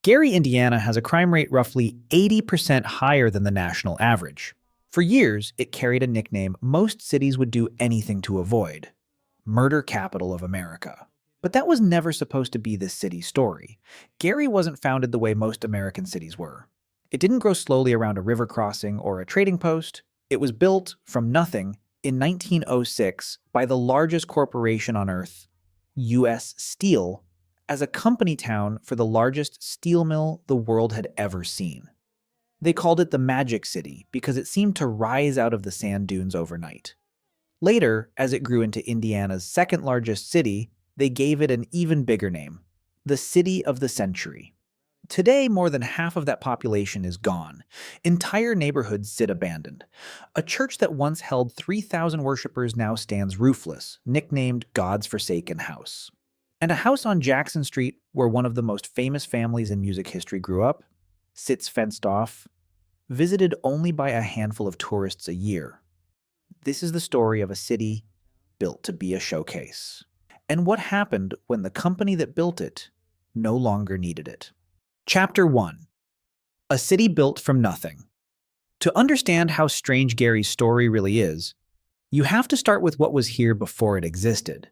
Gary, Indiana has a crime rate roughly 80% higher than the national average. For years, it carried a nickname most cities would do anything to avoid: murder capital of America. But that was never supposed to be this city's story. Gary wasn't founded the way most American cities were. It didn't grow slowly around a river crossing or a trading post. It was built from nothing in 1906 by the largest corporation on earth, U.S. Steel, as a company town for the largest steel mill the world had ever seen. They called it the Magic City because it seemed to rise out of the sand dunes overnight. Later, as it grew into Indiana's second largest city, they gave it an even bigger name: the City of the Century. Today, more than half of that population is gone. Entire neighborhoods sit abandoned. A church that once held 3,000 worshippers now stands roofless, nicknamed God's Forsaken House. And a house on Jackson Street, where one of the most famous families in music history grew up, sits fenced off, visited only by a handful of tourists a year. This is the story of a city built to be a showcase, and what happened when the company that built it no longer needed it. Chapter 1: A City Built from Nothing. To understand how strange Gary's story really is, you have to start with what was here before it existed,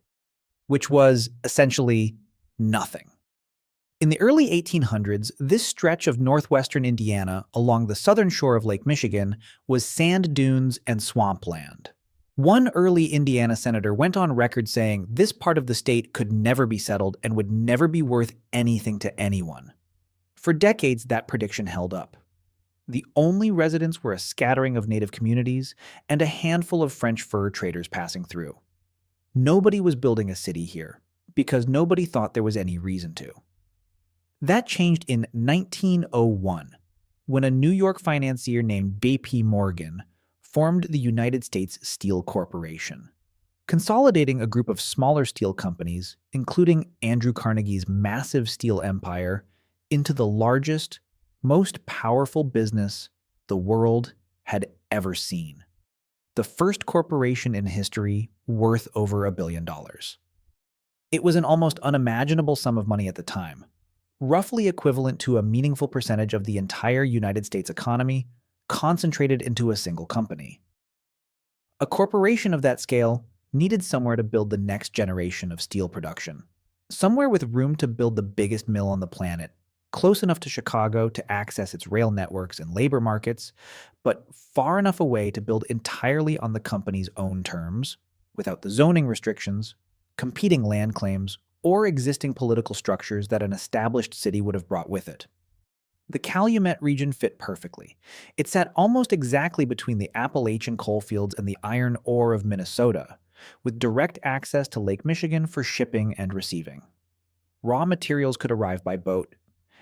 which was essentially nothing. In the early 1800s, this stretch of northwestern Indiana along the southern shore of Lake Michigan was sand dunes and swampland. One early Indiana senator went on record saying this part of the state could never be settled and would never be worth anything to anyone. For decades, that prediction held up. The only residents were a scattering of native communities and a handful of French fur traders passing through. Nobody was building a city here because nobody thought there was any reason to. That changed in 1901, when a New York financier named B.P. Morgan formed the United States Steel Corporation, consolidating a group of smaller steel companies, including Andrew Carnegie's massive steel empire, into the largest, most powerful business the world had ever seen. The first corporation in history worth over $1 billion. It was an almost unimaginable sum of money at the time, roughly equivalent to a meaningful percentage of the entire United States economy concentrated into a single company. A corporation of that scale needed somewhere to build the next generation of steel production, somewhere with room to build the biggest mill on the planet, close enough to Chicago to access its rail networks and labor markets, but far enough away to build entirely on the company's own terms, without the zoning restrictions, competing land claims, or existing political structures that an established city would have brought with it. The Calumet region fit perfectly. It sat almost exactly between the Appalachian coalfields and the iron ore of Minnesota, with direct access to Lake Michigan for shipping and receiving. Raw materials could arrive by boat,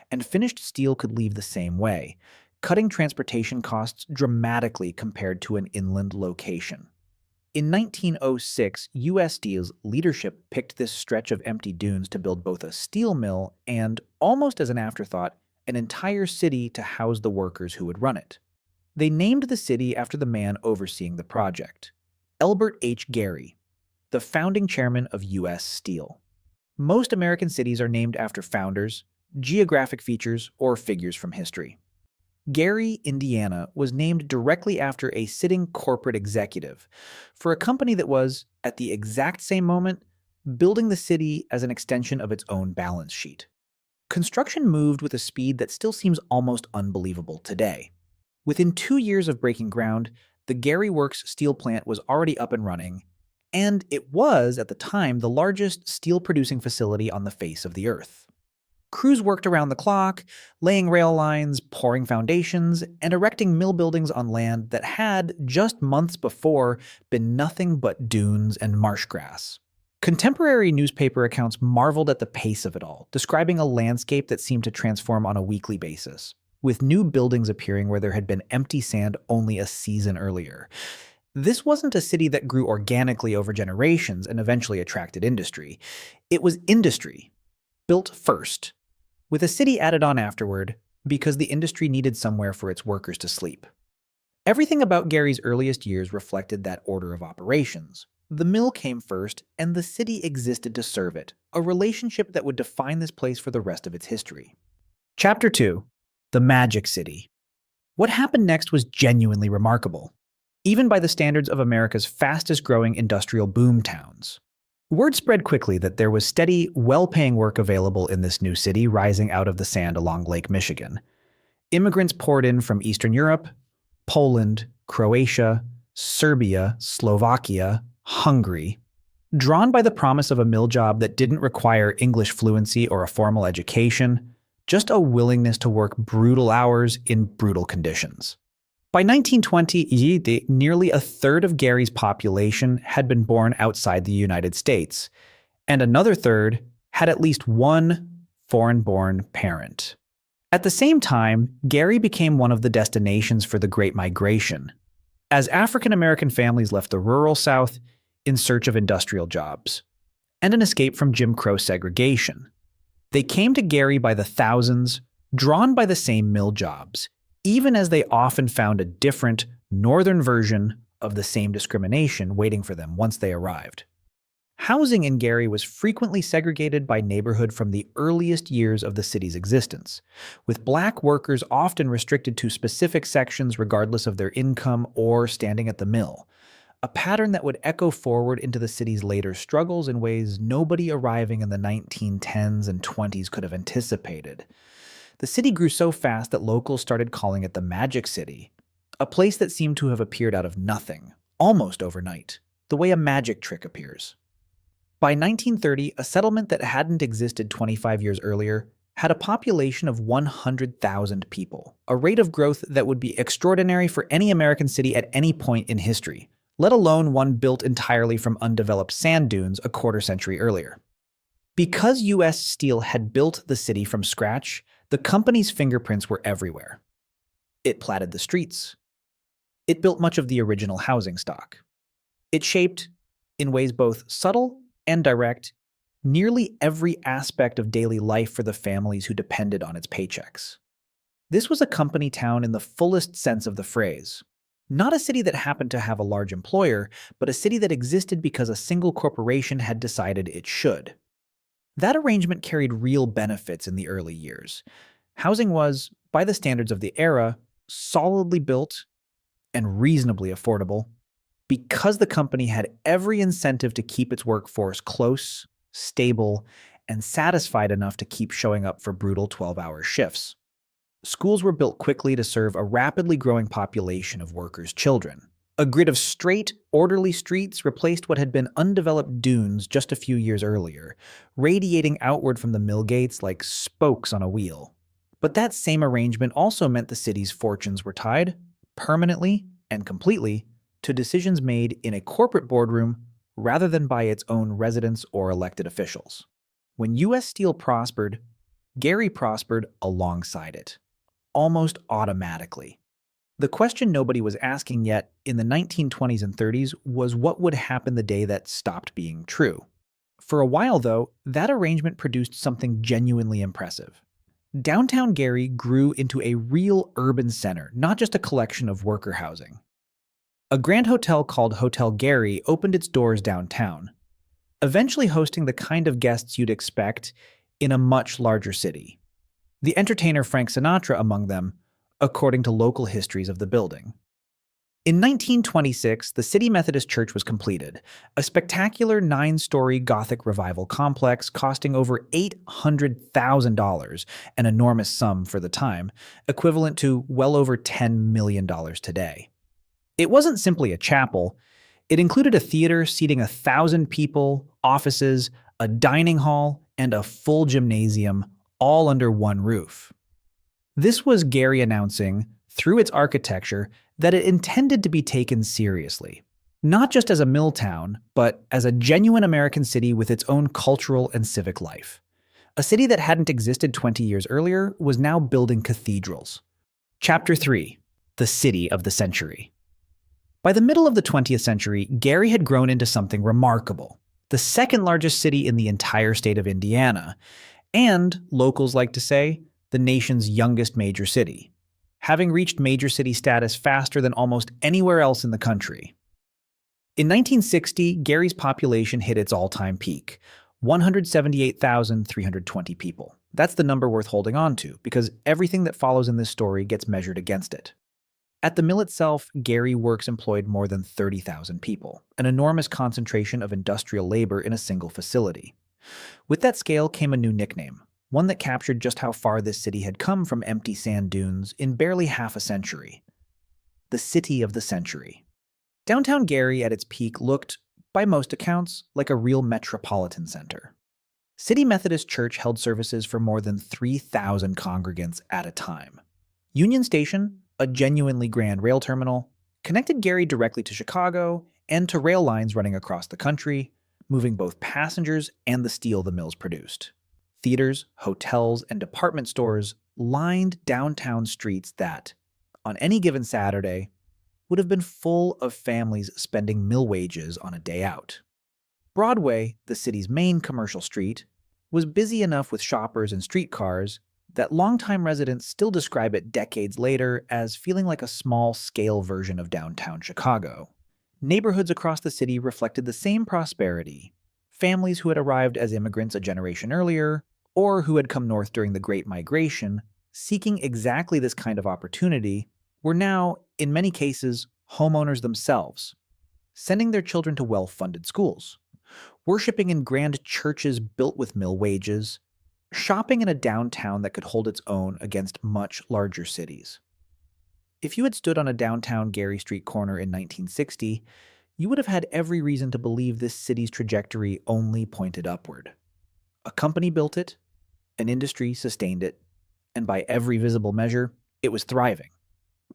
and finished steel could leave the same way, cutting transportation costs dramatically compared to an inland location. In 1906, U.S. Steel's leadership picked this stretch of empty dunes to build both a steel mill and, almost as an afterthought, an entire city to house the workers who would run it. They named the city after the man overseeing the project, Elbert H. Gary, the founding chairman of U.S. Steel. Most American cities are named after founders, geographic features, or figures from history. Gary, Indiana, was named directly after a sitting corporate executive for a company that was, at the exact same moment, building the city as an extension of its own balance sheet. Construction moved with a speed that still seems almost unbelievable today. Within 2 years of breaking ground, the Gary Works steel plant was already up and running, and it was, at the time, the largest steel-producing facility on the face of the earth. Crews worked around the clock, laying rail lines, pouring foundations, and erecting mill buildings on land that had, just months before, been nothing but dunes and marsh grass. Contemporary newspaper accounts marveled at the pace of it all, describing a landscape that seemed to transform on a weekly basis, with new buildings appearing where there had been empty sand only a season earlier. This wasn't a city that grew organically over generations and eventually attracted industry. It was industry, built first, with a city added on afterward, because the industry needed somewhere for its workers to sleep. Everything about Gary's earliest years reflected that order of operations. The mill came first, and the city existed to serve it, a relationship that would define this place for the rest of its history. Chapter 2. The Magic City. What happened next was genuinely remarkable, even by the standards of America's fastest-growing industrial boom towns. Word spread quickly that there was steady, well-paying work available in this new city rising out of the sand along Lake Michigan. Immigrants poured in from Eastern Europe, Poland, Croatia, Serbia, Slovakia, Hungary, drawn by the promise of a mill job that didn't require English fluency or a formal education, just a willingness to work brutal hours in brutal conditions. By 1920, nearly a third of Gary's population had been born outside the United States, and another third had at least one foreign-born parent. At the same time, Gary became one of the destinations for the Great Migration, as African-American families left the rural South in search of industrial jobs and an escape from Jim Crow segregation. They came to Gary by the thousands, drawn by the same mill jobs, even as they often found a different, northern version of the same discrimination waiting for them once they arrived. Housing in Gary was frequently segregated by neighborhood from the earliest years of the city's existence, with black workers often restricted to specific sections regardless of their income or standing at the mill, a pattern that would echo forward into the city's later struggles in ways nobody arriving in the 1910s and 20s could have anticipated. The city grew so fast that locals started calling it the Magic City, a place that seemed to have appeared out of nothing, almost overnight, the way a magic trick appears. By 1930, a settlement that hadn't existed 25 years earlier had a population of 100,000 people, a rate of growth that would be extraordinary for any American city at any point in history, let alone one built entirely from undeveloped sand dunes a quarter century earlier. Because U.S. Steel had built the city from scratch, the company's fingerprints were everywhere. It platted the streets. It built much of the original housing stock. It shaped, in ways both subtle and direct, nearly every aspect of daily life for the families who depended on its paychecks. This was a company town in the fullest sense of the phrase. Not a city that happened to have a large employer, but a city that existed because a single corporation had decided it should. That arrangement carried real benefits in the early years. Housing was, by the standards of the era, solidly built and reasonably affordable, because the company had every incentive to keep its workforce close, stable, and satisfied enough to keep showing up for brutal 12-hour shifts. Schools were built quickly to serve a rapidly growing population of workers' children. A grid of straight, orderly streets replaced what had been undeveloped dunes just a few years earlier, radiating outward from the mill gates like spokes on a wheel. But that same arrangement also meant the city's fortunes were tied, permanently and completely, to decisions made in a corporate boardroom rather than by its own residents or elected officials. When U.S. Steel prospered, Gary prospered alongside it, almost automatically. The question nobody was asking yet in the 1920s and 30s was what would happen the day that stopped being true. For a while, though, that arrangement produced something genuinely impressive. Downtown Gary grew into a real urban center, not just a collection of worker housing. A grand hotel called Hotel Gary opened its doors downtown, eventually hosting the kind of guests you'd expect in a much larger city. The entertainer Frank Sinatra among them, according to local histories of the building. In 1926, the City Methodist Church was completed, a spectacular 9-story Gothic revival complex costing over $800,000, an enormous sum for the time, equivalent to well over $10 million today. It wasn't simply a chapel. It included a theater seating 1,000 people, offices, a dining hall, and a full gymnasium, all under one roof. This was Gary announcing, through its architecture, that it intended to be taken seriously, not just as a mill town, but as a genuine American city with its own cultural and civic life. A city that hadn't existed 20 years earlier was now building cathedrals. Chapter 3. The City of the Century. By the middle of the 20th century, Gary had grown into something remarkable, the second largest city in the entire state of Indiana, and, locals like to say, the nation's youngest major city, having reached major city status faster than almost anywhere else in the country. In 1960, Gary's population hit its all-time peak, 178,320 people. That's the number worth holding on to, because everything that follows in this story gets measured against it. At the mill itself, Gary Works employed more than 30,000 people, an enormous concentration of industrial labor in a single facility. With that scale came a new nickname, one that captured just how far this city had come from empty sand dunes in barely half a century. The City of the Century. Downtown Gary at its peak looked, by most accounts, like a real metropolitan center. City Methodist Church held services for more than 3,000 congregants at a time. Union Station, a genuinely grand rail terminal, connected Gary directly to Chicago and to rail lines running across the country, moving both passengers and the steel the mills produced. Theaters, hotels, and department stores lined downtown streets that, on any given Saturday, would have been full of families spending mill wages on a day out. Broadway, the city's main commercial street, was busy enough with shoppers and streetcars that longtime residents still describe it decades later as feeling like a small-scale version of downtown Chicago. Neighborhoods across the city reflected the same prosperity. Families who had arrived as immigrants a generation earlier, or who had come north during the Great Migration, seeking exactly this kind of opportunity, were now, in many cases, homeowners themselves, sending their children to well-funded schools, worshiping in grand churches built with mill wages, shopping in a downtown that could hold its own against much larger cities. If you had stood on a downtown Gary Street corner in 1960, you would have had every reason to believe this city's trajectory only pointed upward. A company built it, an industry sustained it, and by every visible measure, it was thriving.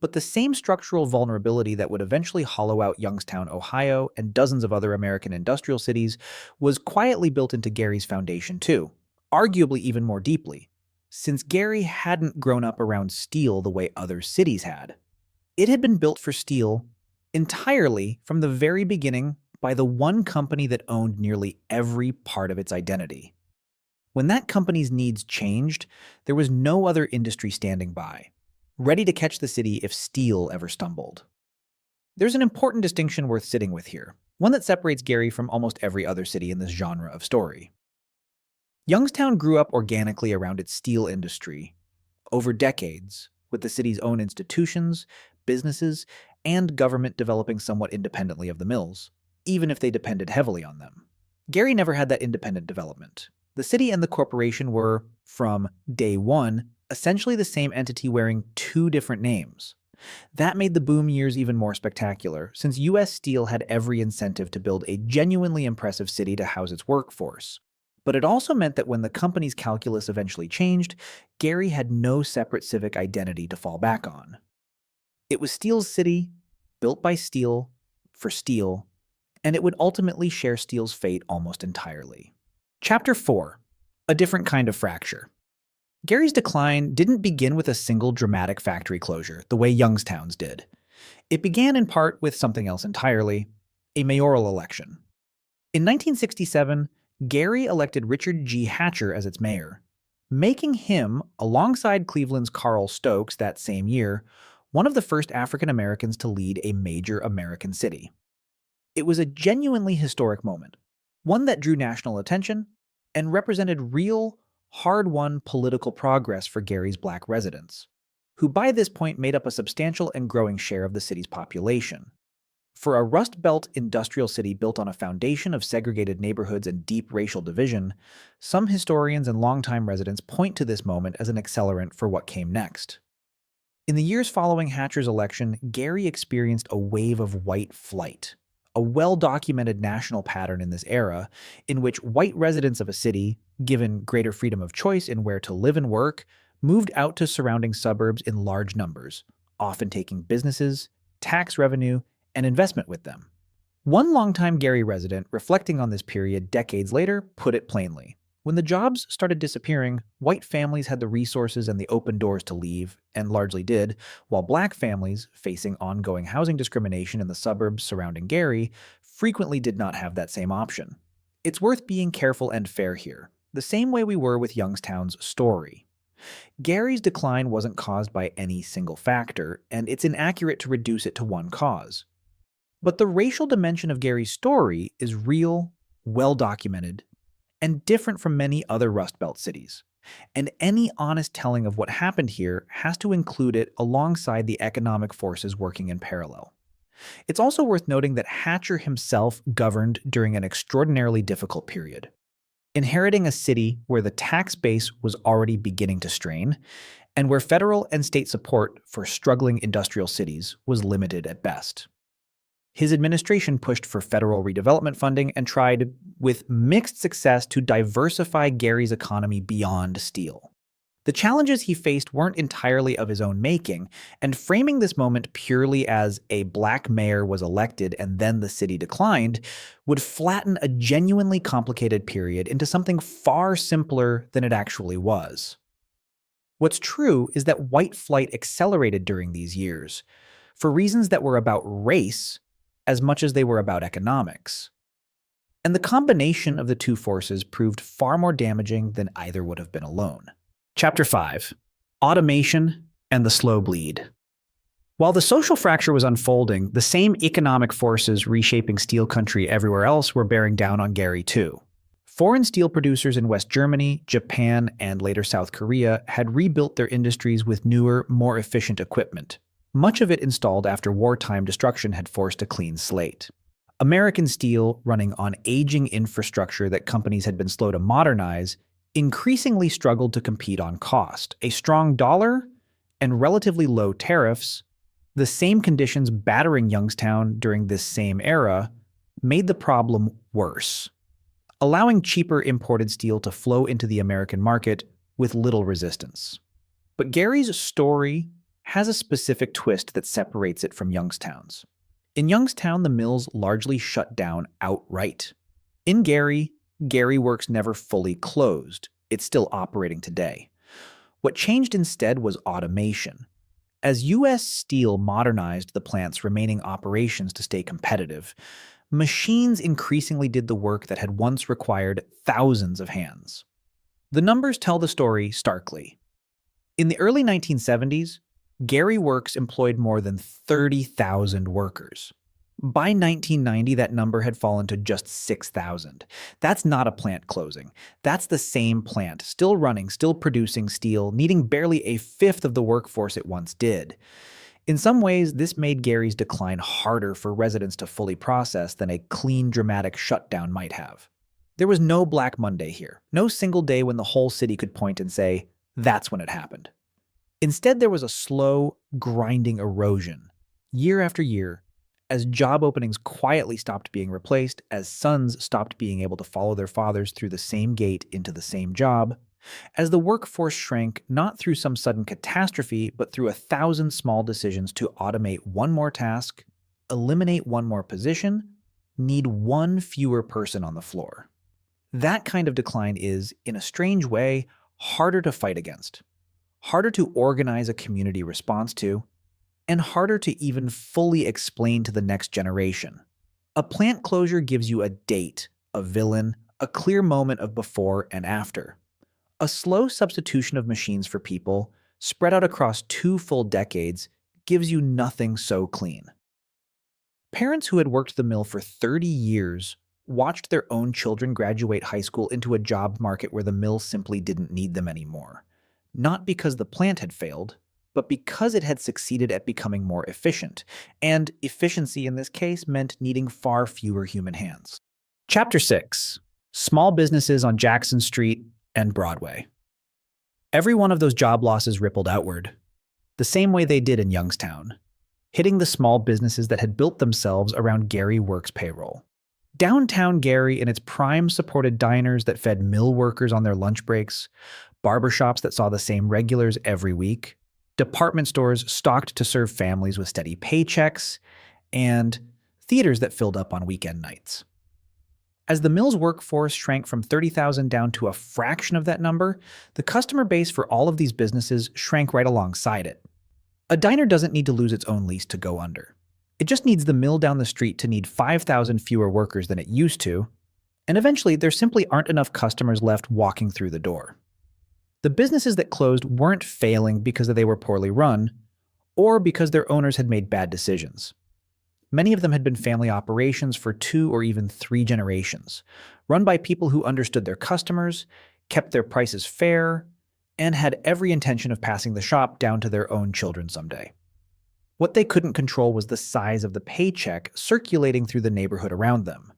But the same structural vulnerability that would eventually hollow out Youngstown, Ohio, and dozens of other American industrial cities was quietly built into Gary's foundation too, arguably even more deeply, since Gary hadn't grown up around steel the way other cities had. It had been built for steel entirely from the very beginning by the one company that owned nearly every part of its identity. When that company's needs changed, there was no other industry standing by, ready to catch the city if steel ever stumbled. There's an important distinction worth sitting with here, one that separates Gary from almost every other city in this genre of story. Youngstown grew up organically around its steel industry over decades, with the city's own institutions, businesses, and government developing somewhat independently of the mills, even if they depended heavily on them. Gary never had that independent development. The city and the corporation were, from day one, essentially the same entity wearing two different names. That made the boom years even more spectacular, since U.S. Steel had every incentive to build a genuinely impressive city to house its workforce. But it also meant that when the company's calculus eventually changed, Gary had no separate civic identity to fall back on. It was Steel's city, built by Steel, for Steel, and it would ultimately share Steel's fate almost entirely. Chapter 4. A different kind of fracture. Gary's decline didn't begin with a single dramatic factory closure, the way Youngstown's did. It began in part with something else entirely, a mayoral election. In 1967, Gary elected Richard G. Hatcher as its mayor, making him, alongside Cleveland's Carl Stokes that same year, one of the first African Americans to lead a major American city. It was a genuinely historic moment, one that drew national attention and represented real, hard-won political progress for Gary's black residents, who by this point made up a substantial and growing share of the city's population. For a Rust Belt industrial city built on a foundation of segregated neighborhoods and deep racial division, some historians and longtime residents point to this moment as an accelerant for what came next. In the years following Hatcher's election, Gary experienced a wave of white flight, a well-documented national pattern in this era in which white residents of a city, given greater freedom of choice in where to live and work, moved out to surrounding suburbs in large numbers, often taking businesses, tax revenue, and investment with them. One longtime Gary resident, reflecting on this period decades later, put it plainly. When the jobs started disappearing, white families had the resources and the open doors to leave, and largely did, while black families, facing ongoing housing discrimination in the suburbs surrounding Gary, frequently did not have that same option. It's worth being careful and fair here, the same way we were with Youngstown's story. Gary's decline wasn't caused by any single factor, and it's inaccurate to reduce it to one cause. But the racial dimension of Gary's story is real, well-documented, and different from many other Rust Belt cities. And any honest telling of what happened here has to include it alongside the economic forces working in parallel. It's also worth noting that Hatcher himself governed during an extraordinarily difficult period, inheriting a city where the tax base was already beginning to strain, and where federal and state support for struggling industrial cities was limited at best. His administration pushed for federal redevelopment funding and tried, with mixed success, to diversify Gary's economy beyond steel. The challenges he faced weren't entirely of his own making, and framing this moment purely as a black mayor was elected and then the city declined would flatten a genuinely complicated period into something far simpler than it actually was. What's true is that white flight accelerated during these years, for reasons that were about race as much as they were about economics. And the combination of the two forces proved far more damaging than either would have been alone. Chapter 5. Automation and the Slow Bleed. While the social fracture was unfolding, the same economic forces reshaping steel country everywhere else were bearing down on Gary too. Foreign steel producers in West Germany, Japan, and later South Korea had rebuilt their industries with newer, more efficient equipment, much of it installed after wartime destruction had forced a clean slate. American steel, running on aging infrastructure that companies had been slow to modernize, increasingly struggled to compete on cost. A strong dollar and relatively low tariffs, the same conditions battering Youngstown during this same era, made the problem worse, allowing cheaper imported steel to flow into the American market with little resistance. But Gary's story has a specific twist that separates it from Youngstown's. In Youngstown, the mills largely shut down outright. In Gary, Gary Works never fully closed. It's still operating today. What changed instead was automation. As U.S. Steel modernized the plant's remaining operations to stay competitive, machines increasingly did the work that had once required thousands of hands. The numbers tell the story starkly. In the early 1970s, Gary Works employed more than 30,000 workers. By 1990, that number had fallen to just 6,000. That's not a plant closing. That's the same plant, still running, still producing steel, needing barely a fifth of the workforce it once did. In some ways, this made Gary's decline harder for residents to fully process than a clean, dramatic shutdown might have. There was no Black Monday here, no single day when the whole city could point and say, that's when it happened. Instead, there was a slow, grinding erosion, year after year, as job openings quietly stopped being replaced, as sons stopped being able to follow their fathers through the same gate into the same job, as the workforce shrank not through some sudden catastrophe, but through 1,000 small decisions to automate one more task, eliminate one more position, need one fewer person on the floor. That kind of decline is, in a strange way, harder to fight against, harder to organize a community response to, and harder to even fully explain to the next generation. A plant closure gives you a date, a villain, a clear moment of before and after. A slow substitution of machines for people, spread out across 2 full decades, gives you nothing so clean. Parents who had worked the mill for 30 years watched their own children graduate high school into a job market where the mill simply didn't need them anymore. Not because the plant had failed, but because it had succeeded at becoming more efficient, and efficiency in this case meant needing far fewer human hands. Chapter 6. Small Businesses on Jackson Street and Broadway. Every one of those job losses rippled outward, the same way they did in Youngstown, hitting the small businesses that had built themselves around Gary Works' payroll. Downtown Gary and its prime supported diners that fed mill workers on their lunch breaks, barbershops that saw the same regulars every week, department stores stocked to serve families with steady paychecks, and theaters that filled up on weekend nights. As the mill's workforce shrank from 30,000 down to a fraction of that number, the customer base for all of these businesses shrank right alongside it. A diner doesn't need to lose its own lease to go under. It just needs the mill down the street to need 5,000 fewer workers than it used to, and eventually there simply aren't enough customers left walking through the door. The businesses that closed weren't failing because they were poorly run, or because their owners had made bad decisions. Many of them had been family operations for 2 or even 3 generations, run by people who understood their customers, kept their prices fair, and had every intention of passing the shop down to their own children someday. What they couldn't control was the size of the paycheck circulating through the neighborhood around them.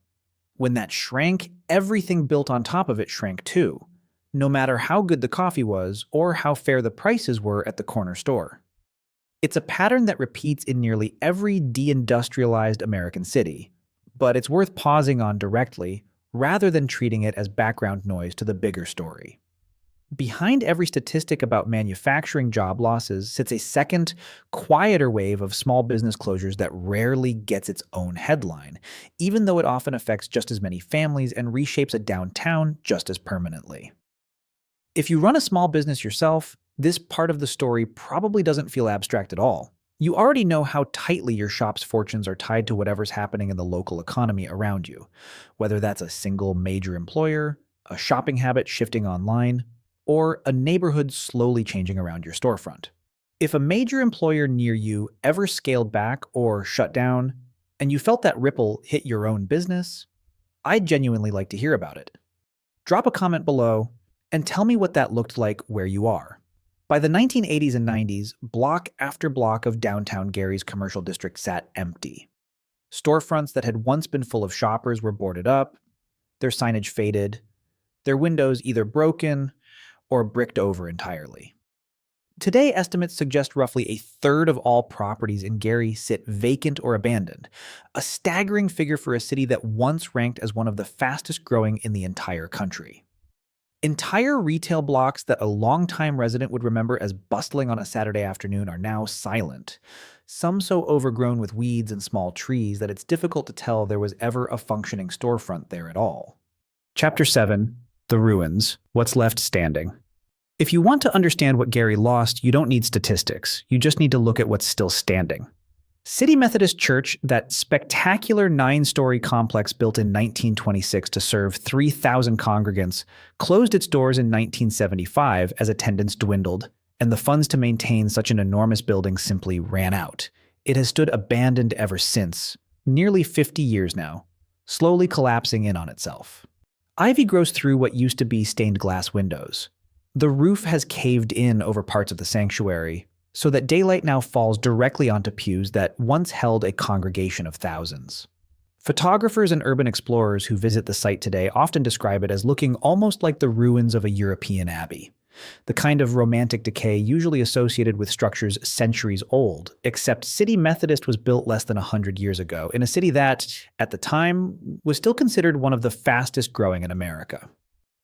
When that shrank, everything built on top of it shrank too, no matter how good the coffee was or how fair the prices were at the corner store. It's a pattern that repeats in nearly every deindustrialized American city, but it's worth pausing on directly rather than treating it as background noise to the bigger story. Behind every statistic about manufacturing job losses sits a second, quieter wave of small business closures that rarely gets its own headline, even though it often affects just as many families and reshapes a downtown just as permanently. If you run a small business yourself, this part of the story probably doesn't feel abstract at all. You already know how tightly your shop's fortunes are tied to whatever's happening in the local economy around you, whether that's a single major employer, a shopping habit shifting online, or a neighborhood slowly changing around your storefront. If a major employer near you ever scaled back or shut down, and you felt that ripple hit your own business, I'd genuinely like to hear about it. Drop a comment below and tell me what that looked like where you are. By the 1980s and 90s, block after block of downtown Gary's commercial district sat empty. Storefronts that had once been full of shoppers were boarded up, their signage faded, their windows either broken or bricked over entirely. Today, estimates suggest roughly a third of all properties in Gary sit vacant or abandoned, a staggering figure for a city that once ranked as one of the fastest growing in the entire country. Entire retail blocks that a longtime resident would remember as bustling on a Saturday afternoon are now silent, some so overgrown with weeds and small trees that it's difficult to tell there was ever a functioning storefront there at all. Chapter 7: The Ruins, What's Left Standing. If you want to understand what Gary lost, you don't need statistics. You just need to look at what's still standing. City Methodist Church, that spectacular 9-story complex built in 1926 to serve 3,000 congregants, closed its doors in 1975 as attendance dwindled, and the funds to maintain such an enormous building simply ran out. It has stood abandoned ever since, nearly 50 years now, slowly collapsing in on itself. Ivy grows through what used to be stained glass windows. The roof has caved in over parts of the sanctuary, so that daylight now falls directly onto pews that once held a congregation of thousands. Photographers and urban explorers who visit the site today often describe it as looking almost like the ruins of a European abbey, the kind of romantic decay usually associated with structures centuries old, except City Methodist was built less than 100 years ago in a city that, at the time, was still considered one of the fastest growing in America.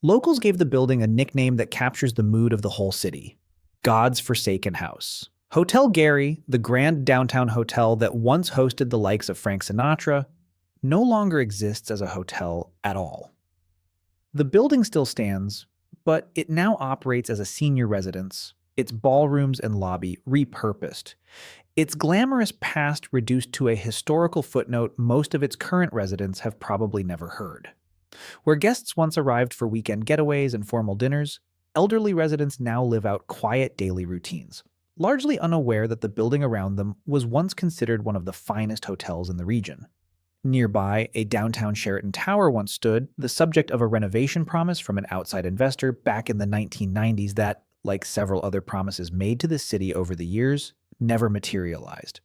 Locals gave the building a nickname that captures the mood of the whole city: God's Forsaken House. Hotel Gary, the grand downtown hotel that once hosted the likes of Frank Sinatra, no longer exists as a hotel at all. The building still stands, but it now operates as a senior residence, its ballrooms and lobby repurposed, its glamorous past reduced to a historical footnote most of its current residents have probably never heard. Where guests once arrived for weekend getaways and formal dinners, elderly residents now live out quiet daily routines, largely unaware that the building around them was once considered one of the finest hotels in the region. Nearby, a downtown Sheraton Tower once stood, the subject of a renovation promise from an outside investor back in the 1990s that, like several other promises made to the city over the years, never materialized.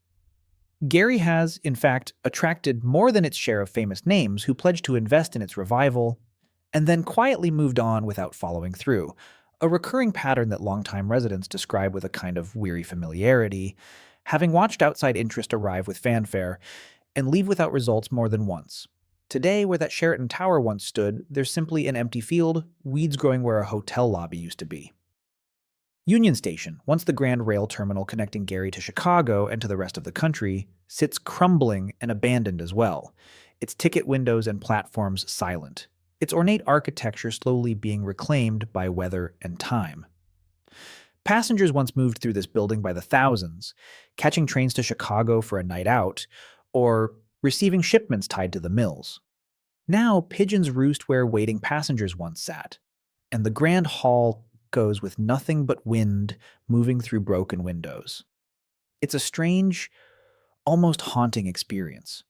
Gary has, in fact, attracted more than its share of famous names who pledged to invest in its revival, and then quietly moved on without following through, a recurring pattern that longtime residents describe with a kind of weary familiarity, having watched outside interest arrive with fanfare and leave without results more than once. Today, where that Sheraton Tower once stood, there's simply an empty field, weeds growing where a hotel lobby used to be. Union Station, once the grand rail terminal connecting Gary to Chicago and to the rest of the country, sits crumbling and abandoned as well, its ticket windows and platforms silent, its ornate architecture slowly being reclaimed by weather and time. Passengers once moved through this building by the thousands, catching trains to Chicago for a night out, or receiving shipments tied to the mills. Now, pigeons roost where waiting passengers once sat, and the grand hall goes with nothing but wind moving through broken windows. It's a strange, almost haunting experience,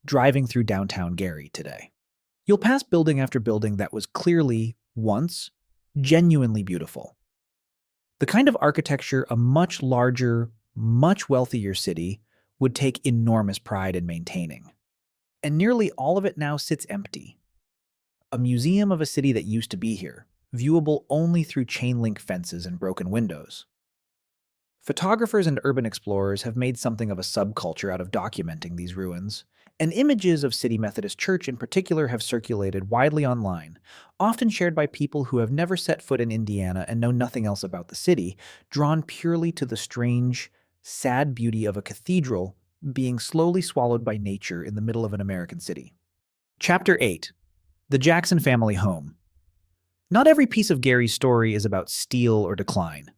driving through downtown Gary today. You'll pass building after building that was clearly, once, genuinely beautiful. The kind of architecture a much larger, much wealthier city would take enormous pride in maintaining. And nearly all of it now sits empty. A museum of a city that used to be here, viewable only through chain link fences and broken windows. Photographers and urban explorers have made something of a subculture out of documenting these ruins, and images of City Methodist Church in particular have circulated widely online, often shared by people who have never set foot in Indiana and know nothing else about the city, drawn purely to the strange, sad beauty of a cathedral being slowly swallowed by nature in the middle of an American city. Chapter 8. The Jackson Family Home. Not every piece of Gary's story is about steel or decline.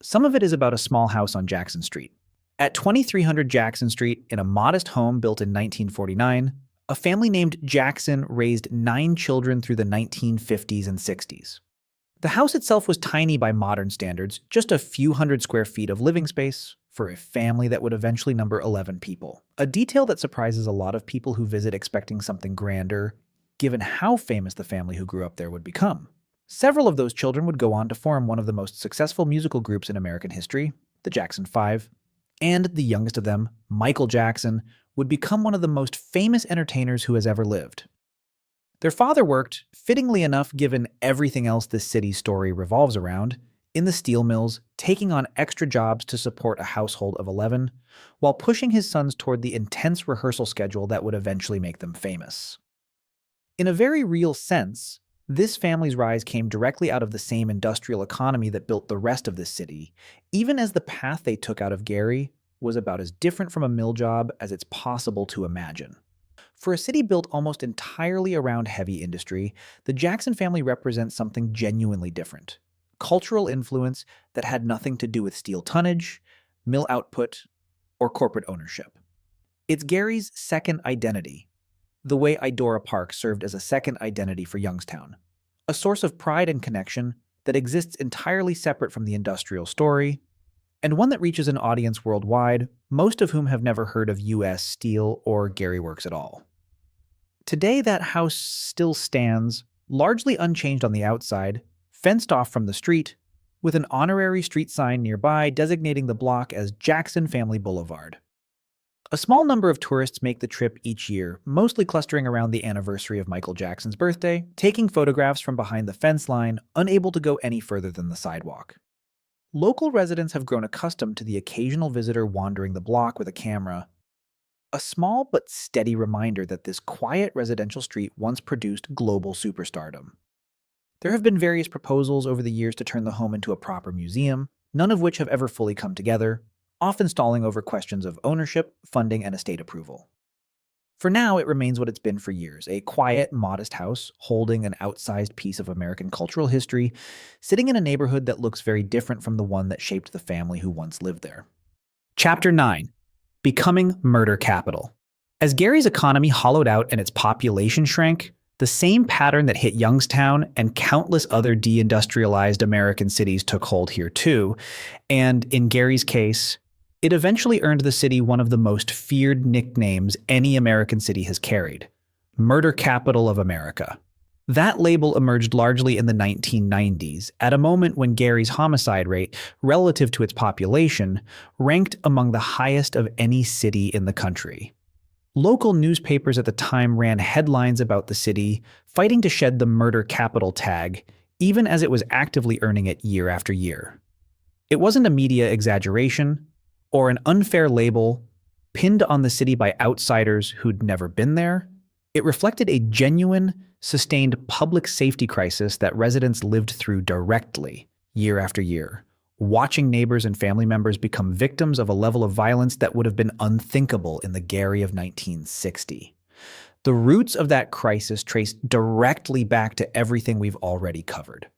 Some of it is about a small house on Jackson Street. At 2300 Jackson Street, in a modest home built in 1949, a family named Jackson raised 9 children through the 1950s and 60s. The house itself was tiny by modern standards, just a few hundred square feet of living space for a family that would eventually number 11 people. A detail that surprises a lot of people who visit expecting something grander, given how famous the family who grew up there would become. Several of those children would go on to form one of the most successful musical groups in American history, the Jackson 5, and the youngest of them, Michael Jackson, would become one of the most famous entertainers who has ever lived. Their father worked, fittingly enough given everything else this city's story revolves around, in the steel mills, taking on extra jobs to support a household of 11, while pushing his sons toward the intense rehearsal schedule that would eventually make them famous. In a very real sense, this family's rise came directly out of the same industrial economy that built the rest of this city, even as the path they took out of Gary was about as different from a mill job as it's possible to imagine. For a city built almost entirely around heavy industry, the Jackson family represents something genuinely different. Cultural influence that had nothing to do with steel tonnage, mill output, or corporate ownership. It's Gary's second identity, the way Idora Park served as a second identity for Youngstown, a source of pride and connection that exists entirely separate from the industrial story, and one that reaches an audience worldwide, most of whom have never heard of U.S. Steel or Gary Works at all. Today, that house still stands, largely unchanged on the outside, fenced off from the street, with an honorary street sign nearby designating the block as Jackson Family Boulevard. A small number of tourists make the trip each year, mostly clustering around the anniversary of Michael Jackson's birthday, taking photographs from behind the fence line, unable to go any further than the sidewalk. Local residents have grown accustomed to the occasional visitor wandering the block with a camera, a small but steady reminder that this quiet residential street once produced global superstardom. There have been various proposals over the years to turn the home into a proper museum, none of which have ever fully come together, often stalling over questions of ownership, funding, and estate approval. For now, it remains what it's been for years, a quiet, modest house holding an outsized piece of American cultural history, sitting in a neighborhood that looks very different from the one that shaped the family who once lived there. Chapter 9. Becoming Murder Capital. As Gary's economy hollowed out and its population shrank, the same pattern that hit Youngstown and countless other deindustrialized American cities took hold here too, and in Gary's case, it eventually earned the city one of the most feared nicknames any American city has carried: Murder Capital of America. That label emerged largely in the 1990s, at a moment when Gary's homicide rate, relative to its population, ranked among the highest of any city in the country. Local newspapers at the time ran headlines about the city, fighting to shed the Murder Capital tag, even as it was actively earning it year after year. It wasn't a media exaggeration, or an unfair label pinned on the city by outsiders who'd never been there. It reflected a genuine, sustained public safety crisis that residents lived through directly, year after year, watching neighbors and family members become victims of a level of violence that would have been unthinkable in the Gary of 1960. The roots of that crisis trace directly back to everything we've already covered.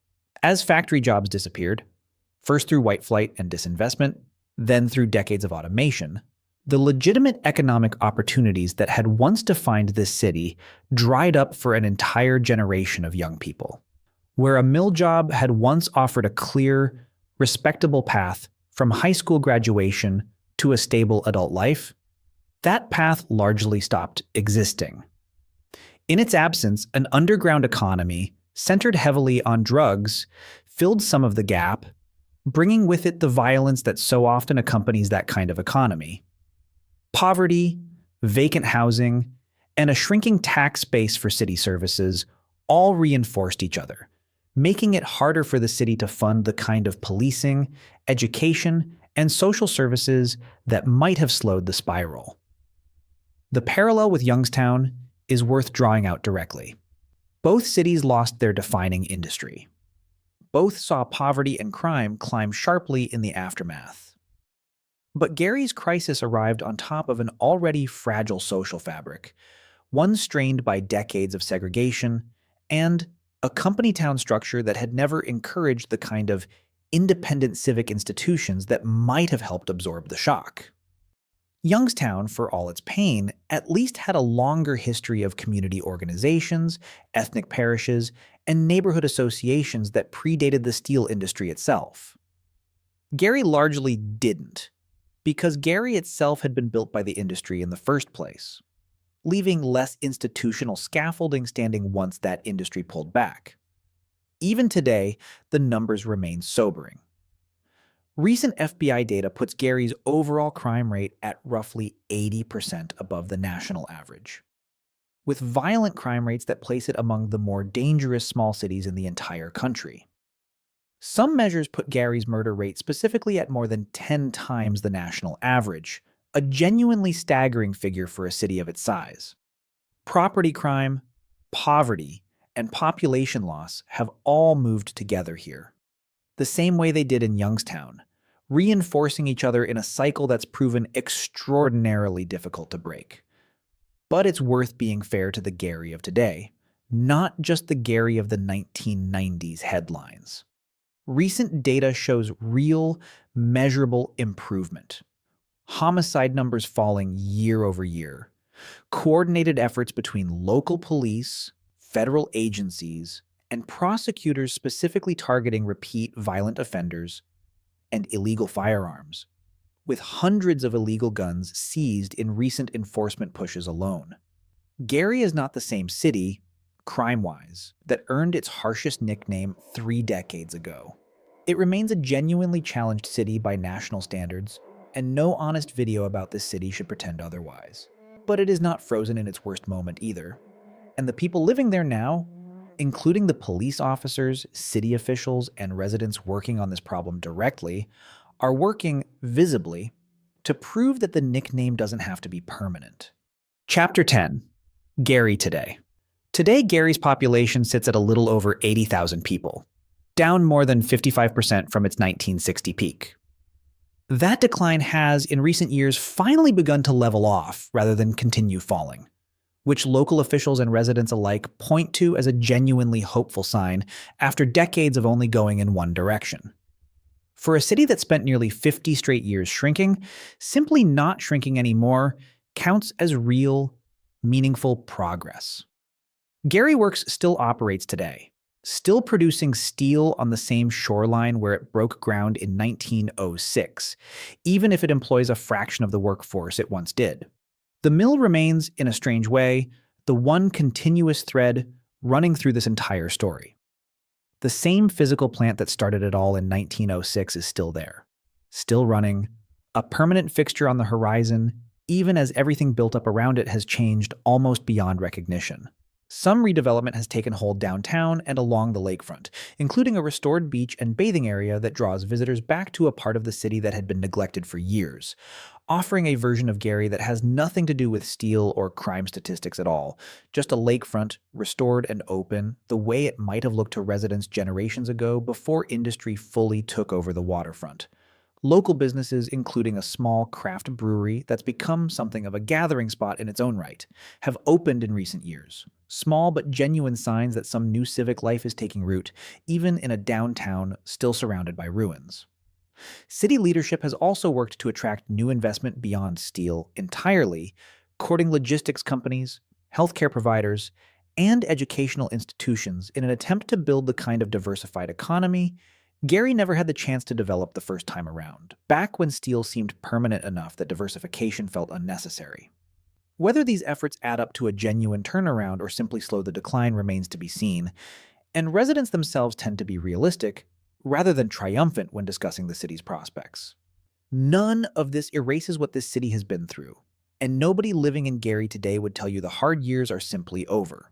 As factory jobs disappeared, first through white flight and disinvestment, then through decades of automation, the legitimate economic opportunities that had once defined this city dried up for an entire generation of young people. Where a mill job had once offered a clear, respectable path from high school graduation to a stable adult life, that path largely stopped existing. In its absence, an underground economy, centered heavily on drugs, filled some of the gap, bringing with it the violence that so often accompanies that kind of economy. Poverty, vacant housing, and a shrinking tax base for city services all reinforced each other, making it harder for the city to fund the kind of policing, education, and social services that might have slowed the spiral. The parallel with Youngstown is worth drawing out directly. Both cities lost their defining industry. Both saw poverty and crime climb sharply in the aftermath. But Gary's crisis arrived on top of an already fragile social fabric, one strained by decades of segregation and a company town structure that had never encouraged the kind of independent civic institutions that might have helped absorb the shock. Youngstown, for all its pain, at least had a longer history of community organizations, ethnic parishes, and neighborhood associations that predated the steel industry itself. Gary largely didn't, because Gary itself had been built by the industry in the first place, leaving less institutional scaffolding standing once that industry pulled back. Even today, the numbers remain sobering. Recent FBI data puts Gary's overall crime rate at roughly 80% above the national average, with violent crime rates that place it among the more dangerous small cities in the entire country. Some measures put Gary's murder rate specifically at more than 10 times the national average, a genuinely staggering figure for a city of its size. Property crime, poverty, and population loss have all moved together here, the same way they did in Youngstown, reinforcing each other in a cycle that's proven extraordinarily difficult to break. But it's worth being fair to the Gary of today, not just the Gary of the 1990s headlines. Recent data shows real, measurable improvement. Homicide numbers falling year over year. Coordinated efforts between local police, federal agencies, and prosecutors specifically targeting repeat violent offenders and illegal firearms, with hundreds of illegal guns seized in recent enforcement pushes alone. Gary is not the same city, crime-wise, that earned its harshest nickname 3 decades ago. It remains a genuinely challenged city by national standards, and no honest video about this city should pretend otherwise. But it is not frozen in its worst moment either, and the people living there now, including the police officers, city officials, and residents working on this problem directly, are working visibly to prove that the nickname doesn't have to be permanent. Chapter 10. Gary today. Today, Gary's population sits at a little over 80,000 people, down more than 55% from its 1960 peak. That decline has, in recent years, finally begun to level off rather than continue falling, which local officials and residents alike point to as a genuinely hopeful sign after decades of only going in one direction. For a city that spent nearly 50 straight years shrinking, simply not shrinking anymore counts as real, meaningful progress. Gary Works still operates today, still producing steel on the same shoreline where it broke ground in 1906, even if it employs a fraction of the workforce it once did. The mill remains, in a strange way, the one continuous thread running through this entire story. The same physical plant that started it all in 1906 is still there, still running, a permanent fixture on the horizon, even as everything built up around it has changed almost beyond recognition. Some redevelopment has taken hold downtown and along the lakefront, including a restored beach and bathing area that draws visitors back to a part of the city that had been neglected for years, offering a version of Gary that has nothing to do with steel or crime statistics at all, just a lakefront, restored and open, the way it might have looked to residents generations ago before industry fully took over the waterfront. Local businesses, including a small craft brewery that's become something of a gathering spot in its own right, have opened in recent years. Small but genuine signs that some new civic life is taking root, even in a downtown still surrounded by ruins. City leadership has also worked to attract new investment beyond steel entirely, courting logistics companies, healthcare providers, and educational institutions in an attempt to build the kind of diversified economy Gary never had the chance to develop the first time around, back when steel seemed permanent enough that diversification felt unnecessary. Whether these efforts add up to a genuine turnaround or simply slow the decline remains to be seen, and residents themselves tend to be realistic, rather than triumphant when discussing the city's prospects. None of this erases what this city has been through, and nobody living in Gary today would tell you the hard years are simply over.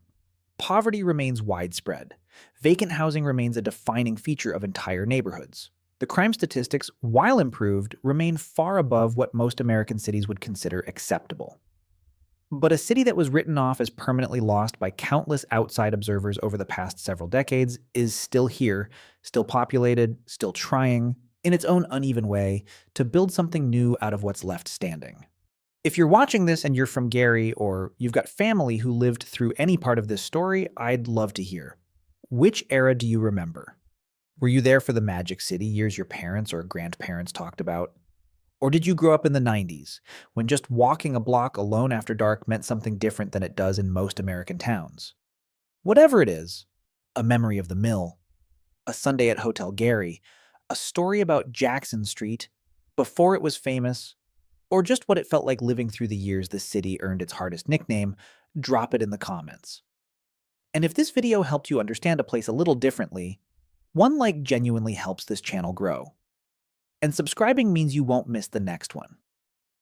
Poverty remains widespread. Vacant housing remains a defining feature of entire neighborhoods. The crime statistics, while improved, remain far above what most American cities would consider acceptable. But a city that was written off as permanently lost by countless outside observers over the past several decades is still here, still populated, still trying, in its own uneven way, to build something new out of what's left standing. If you're watching this and you're from Gary, or you've got family who lived through any part of this story, I'd love to hear. Which era do you remember? Were you there for the Magic City years your parents or grandparents talked about? Or did you grow up in the 90s, when just walking a block alone after dark meant something different than it does in most American towns? Whatever it is, a memory of the mill, a Sunday at Hotel Gary, a story about Jackson Street, before it was famous, or just what it felt like living through the years the city earned its hardest nickname, drop it in the comments. And if this video helped you understand a place a little differently, one like genuinely helps this channel grow. And subscribing means you won't miss the next one.